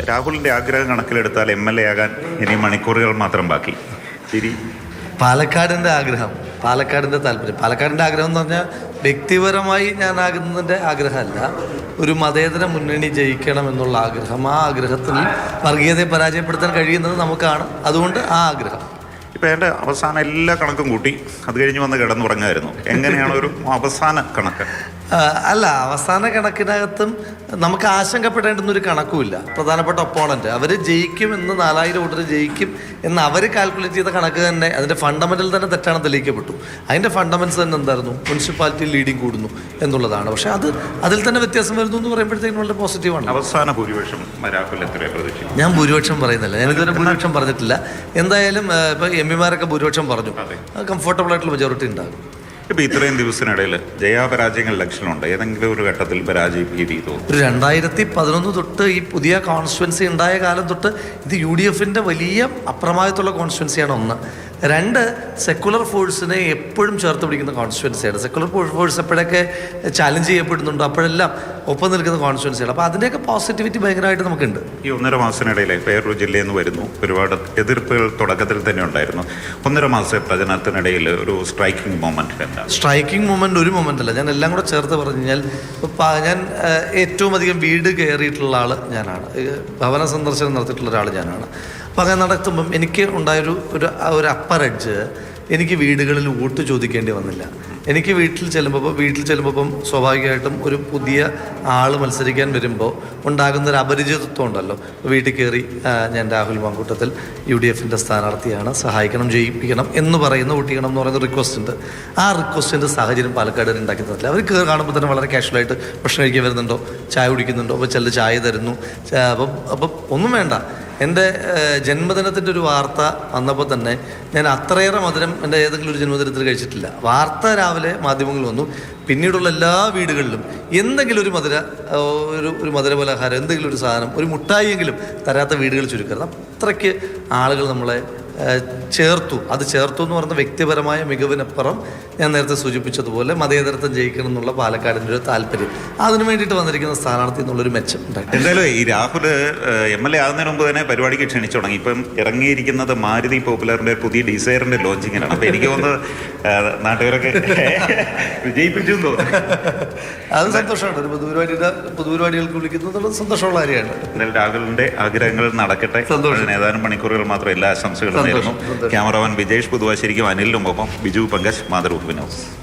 രാഹുലിന്റെ ആഗ്രഹം കണക്കിലെടുത്താൽ MLA ആകാൻ ഇനി മണിക്കൂറുകൾ മാത്രം ബാക്കി. ശരി, പാലക്കാടിൻ്റെ ആഗ്രഹം, പാലക്കാടിൻ്റെ താല്പര്യം, പാലക്കാടിൻ്റെ ആഗ്രഹം എന്ന് പറഞ്ഞാൽ വ്യക്തിപരമായി ഞാനാകുന്നതിൻ്റെ ആഗ്രഹമല്ല, ഒരു മതേതര മുന്നണി ജയിക്കണം എന്നുള്ള ആഗ്രഹം. ആ ആഗ്രഹത്തിൽ വർഗീയതയെ പരാജയപ്പെടുത്താൻ കഴിയുന്നത് നമുക്കാണ്. അതുകൊണ്ട് ആ ആഗ്രഹം. ഇപ്പം എൻ്റെ അവസാനം എല്ലാ കണക്കും കൂട്ടി അത് കഴിഞ്ഞ് വന്ന് കിടന്നുറങ്ങായിരുന്നു. എങ്ങനെയാണ് ഒരു അവസാന കണക്ക്? അല്ല, അവസാന കണക്കിനകത്തും നമുക്ക് ആശങ്കപ്പെടേണ്ടുന്നൊരു കണക്കുമില്ല. പ്രധാനപ്പെട്ട ഒപ്പോണൻറ്റ് അവർ ജയിക്കും എന്ന് 4000 വോട്ടിന് ജയിക്കും എന്ന് അവർ കാൽക്കുലേറ്റ് ചെയ്ത കണക്ക് തന്നെ അതിൻ്റെ ഫണ്ടമെൻ്റൽ തന്നെ തെറ്റാണ് തെളിയിക്കപ്പെട്ടു. അതിൻ്റെ ഫണ്ടമെൻറ്റ്സ് തന്നെ എന്തായിരുന്നു? മുനിസിപ്പാലിറ്റി ലീഡിങ് കൂടുന്നു എന്നുള്ളതാണ്. പക്ഷേ അതിൽ തന്നെ വ്യത്യാസം വരുന്നു എന്ന് പറയുമ്പോഴത്തേക്കും വളരെ പോസിറ്റീവാണ്. അവസാന ഭൂരിപക്ഷം ഞാൻ ഭൂരിപക്ഷം പറയുന്നില്ല, ഞാനിതുവരെ ഭൂരിപക്ഷം പറഞ്ഞിട്ടില്ല. എന്തായാലും ഇപ്പോൾ MPമാരൊക്കെ ഭൂരിപക്ഷം പറഞ്ഞു, കംഫർട്ടബിൾ ആയിട്ടുള്ള മെജോറിറ്റി ഉണ്ടാകും. ഇപ്പം ഇത്രയും ദിവസത്തിനിടയിൽ ജയാപരാജയങ്ങൾ ലക്ഷണമുണ്ട്. ഏതെങ്കിലും ഒരു ഘട്ടത്തിൽ പരാജയ ഭീതി തോന്നും? 2011 തൊട്ട് ഈ പുതിയ കോൺസ്റ്റിറ്റ്യുവൻസി ഉണ്ടായ കാലം തൊട്ട് ഇത് UDFൻ്റെ വലിയ അപ്രമാദത്തുള്ള കോൺസ്റ്റിറ്റ്യുവൻസിയാണ്. ഒന്ന്. 2, സെക്കുലർ ഫോഴ്സിനെ എപ്പോഴും ചേർത്ത് പിടിക്കുന്ന കോൺസ്റ്റിറ്റ്യുവൻസിയാണ്. സെക്കുലർ ഫോഴ്സ് എപ്പോഴൊക്കെ ചാലഞ്ച് ചെയ്യപ്പെടുന്നുണ്ടോ അപ്പോഴെല്ലാം ഒപ്പം നിൽക്കുന്ന കോൺസ്റ്റിറ്റ്യുവൻസിയാണ്. അപ്പോൾ അതിൻ്റെയൊക്കെ പോസിറ്റിവിറ്റി ഭയങ്കരമായിട്ട് നമുക്കുണ്ട്. ഈ 1.5 മാസത്തിനിടയിലെ വേറൊരു ജില്ലയിൽ നിന്ന് വരുന്നു, ഒരുപാട് എതിർപ്പുകൾ തുടക്കത്തിൽ തന്നെ ഉണ്ടായിരുന്നു. 1.5 മാസത്തെ പ്രചരണത്തിനിടയിൽ ഒരു സ്ട്രൈക്കിംഗ് മൊമെൻറ്റ്. സ്ട്രൈക്കിംഗ് മൊമെൻ്റ് ഒരു മൊമെൻ്റ് അല്ല, ഞാൻ എല്ലാം കൂടെ ചേർത്ത് പറഞ്ഞു കഴിഞ്ഞാൽ ഞാൻ ഏറ്റവും അധികം വീട് കയറിയിട്ടുള്ള ആൾ ഞാനാണ്, ഭവന സന്ദർശനം നടത്തിയിട്ടുള്ള ഒരാൾ ഞാനാണ്. അപ്പം അങ്ങനെ നടത്തുമ്പം എനിക്ക് ഉണ്ടായൊരു ഒരു അപ്പർ എഡ്ജ്, എനിക്ക് വീടുകളിൽ വോട്ട് ചോദിക്കേണ്ടി വന്നില്ല. എനിക്ക് വീട്ടിൽ ചെല്ലുമ്പോൾ സ്വാഭാവികമായിട്ടും ഒരു പുതിയ ആൾ മത്സരിക്കാൻ വരുമ്പോൾ ഉണ്ടാകുന്നൊരു അപരിചിതത്വം ഉണ്ടല്ലോ. വീട്ടിൽ കയറി ഞാൻ രാഹുൽ മാങ്കൂട്ടത്തിൽ UDFൻ്റെ സ്ഥാനാർത്ഥിയാണ്, സഹായിക്കണം, ജയിപ്പിക്കണം എന്ന് പറയുന്ന വോട്ടിക്കണം എന്ന് പറയുന്ന റിക്വസ്റ്റ് ഉണ്ട്. ആ റിക്വസ്റ്റിൻ്റെ സാഹചര്യം പാലക്കാട് ഉണ്ടാക്കി തന്നില്ല. അവർ കയറി കാണുമ്പോൾ തന്നെ വളരെ കാഷ്വലായിട്ട് ഭക്ഷണം കഴിക്കാൻ വരുന്നുണ്ടോ, ചായ കുടിക്കുന്നുണ്ടോ, അപ്പോൾ ചില ചായ തരുന്നു. അപ്പം ഒന്നും വേണ്ട. എൻ്റെ ജന്മദിനത്തിൻ്റെ ഒരു വാർത്ത വന്നപ്പോൾ തന്നെ ഞാൻ അത്രയേറെ മധുരം എൻ്റെ ഏതെങ്കിലും ഒരു ജന്മദിനത്തിൽ കഴിച്ചിട്ടില്ല. വാർത്ത രാവിലെ മാധ്യമങ്ങളിൽ വന്നു, പിന്നീടുള്ള എല്ലാ വീടുകളിലും എന്തെങ്കിലും ഒരു മധുര പലഹാരം, എന്തെങ്കിലും ഒരു സാധനം, ഒരു മുട്ടായിയെങ്കിലും തരാത്ത വീടുകൾ ചുരുക്കരുത്. അത്രയ്ക്ക് ആളുകൾ നമ്മളെ ചേർത്തു എന്ന് പറയുന്ന വ്യക്തിപരമായ മികവിനപ്പുറം ഞാൻ നേരത്തെ സൂചിപ്പിച്ചതുപോലെ മതേതരത്വം ജയിക്കണം എന്നുള്ള പാലക്കാടിൻ്റെ ഒരു താല്പര്യം, അതിനു വേണ്ടിയിട്ട് വന്നിരിക്കുന്ന സ്ഥാനാർത്ഥി എന്നുള്ളൊരു മെച്ചം ഉണ്ടായി. എന്തായാലും ഈ രാഹുൽ MLA ആകുന്നതിന് മുമ്പ് തന്നെ പരിപാടിക്ക് ക്ഷണിച്ചു തുടങ്ങി. ഇപ്പം ഇറങ്ങിയിരിക്കുന്നത് മാരുതി പോപ്പുലറിൻ്റെ പുതിയ ഡിസൈറിൻ്റെ ലോഞ്ചിങ്ങിനാണ്. അപ്പോൾ എനിക്ക് തോന്നുന്നത് നാട്ടുകാരൊക്കെ വിജയിപ്പിച്ചു എന്ന് തോന്നുന്നു. അത് സന്തോഷമാണ്. ഒരു പൊതുപരിപാടികൾക്ക് വിളിക്കുന്നത് സന്തോഷമുള്ള കാര്യമാണ്. എന്തായാലും രാഹുലിൻ്റെ ആഗ്രഹങ്ങൾ നടക്കട്ടെ. ഏതാനും മണിക്കൂറുകൾ മാത്രം എല്ലാ ആശംസകളും നേരുന്നു. ക്യാമറമാൻ വിജേഷ് പുതുവാശ്ശേരിക്കും അനിലിനുമൊപ്പം ബിജു പങ്കജ്, മാതൃഭൂമി ന്യൂസ്.